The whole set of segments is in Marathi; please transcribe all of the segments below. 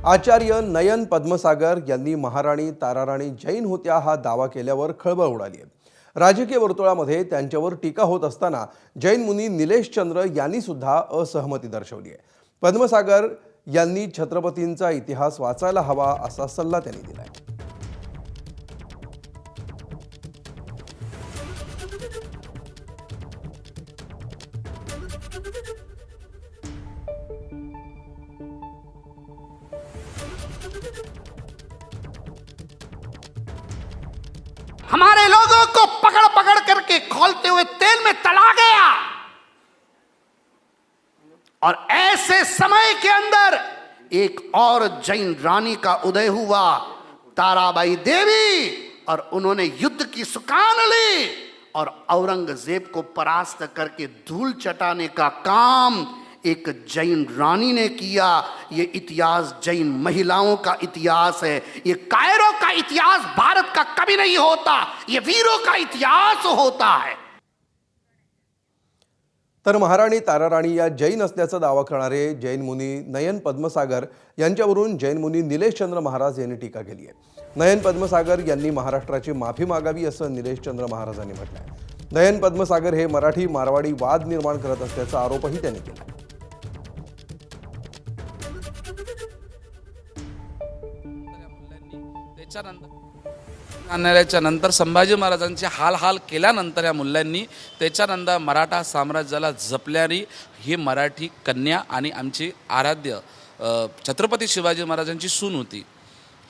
आचार्य नयन पद्मसागर यांनी महाराणी ताराराणी जैन होत्या हा दावा केल्यावर खळबळ उडाली आहे। राजकीय वर्तुळामध्ये त्यांच्यावर टीका होत असताना जैन मुनी निलेश चंद्र यांनी सुद्धा असहमती दर्शवली आहे। पद्मसागर यांनी छत्रपतींचा इतिहास वाचायला हवा असा सल्ला त्यांनी दिला आहे। हमारे लोगों को पकड़ पकड़ करके खौलते हुए तेल में तला गया और ऐसे समय के अंदर एक और जैन रानी का उदय हुआ, ताराबाई देवी, और उन्होंने युद्ध की सुकान ली और औरंगजेब को परास्त करके धूल चटाने का काम एक जैन रानी ने किया। ये इतिहास जैन महिलाओं का इतिहास है। ये कायरो का इतिहास भारत का कभी नहीं होता, ये वीरों का इतिहास होता है। तर महाराणी ताराराणी या जैन असल्याचा दावा करणारे जैन मुनी नयन पद्मसागर यांच्यावरून जैन मुनी निलेश चंद्र महाराज यांनी टीका केली आहे। नयन पद्मसागर यांनी महाराष्ट्राची माफी मागावी असं निलेश चंद्र महाराजांनी म्हटलं आहे। नयन पद्मसागर हे मराठी मारवाडी वाद निर्माण करत असल्याचा आरोपही त्यांनी केला। आणल्याच्या नंतर संभाजी महाराजांचे हाल केल्यानंतर या मुल्यांनी त्याच्यानंतर मराठा साम्राज्याला जपल्याने ही मराठी कन्या आणि आमची आराध्य छत्रपती शिवाजी महाराजांची सून होती।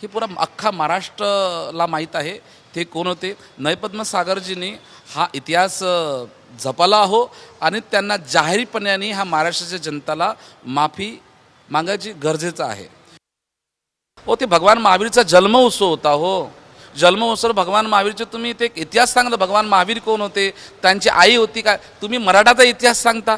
ही पुरा अख्खा महाराष्ट्राला माहीत आहे ते कोण होते। नयपद्मसागरजींनी हा इतिहास जपला हो आणि त्यांना जाहीरपणाने हा महाराष्ट्राच्या जनताला माफी मागायची गरजेचं आहे। हो, ते भगवान महावीरचा जन्म उत्सव होता। हो, जन्म उत्सव भगवान महावीरचे तुम्ही ते इतिहास सांगता। भगवान महावीर कोण होते, त्यांची आई होती काय? तुम्ही मराठाचा इतिहास सांगता।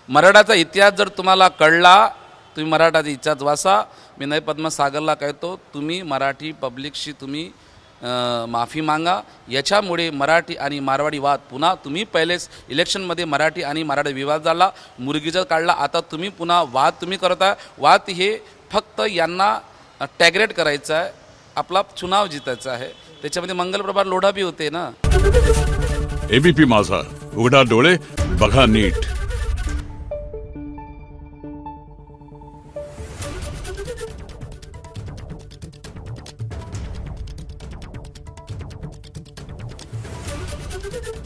मराठाचा इतिहास जर तुम्हाला कळला, तुम्ही मराठाचा इतिहास वाचा। मी नय पद्मसागरला कहतो, तुम्ही मराठी पब्लिकशी तुम्ही माफी मागा। याच्यामुळे मराठी आणि मारवाडी वाद पुन्हा तुम्ही पहिलेच इलेक्शनमध्ये मराठी आणि मराठी विवाद झाला, मुरगीचा काढला, आता तुम्ही पुन्हा वाद तुम्ही करता। वाद हे फक्त यांना टॅगरेट करायचं आहे, आपला चुनाव जितायचा आहे। त्याच्यामध्ये मंगलप्रभात लोढा बी होते ना। एबीपी माझा, उघडा डोळे बघा नीट। Thank you.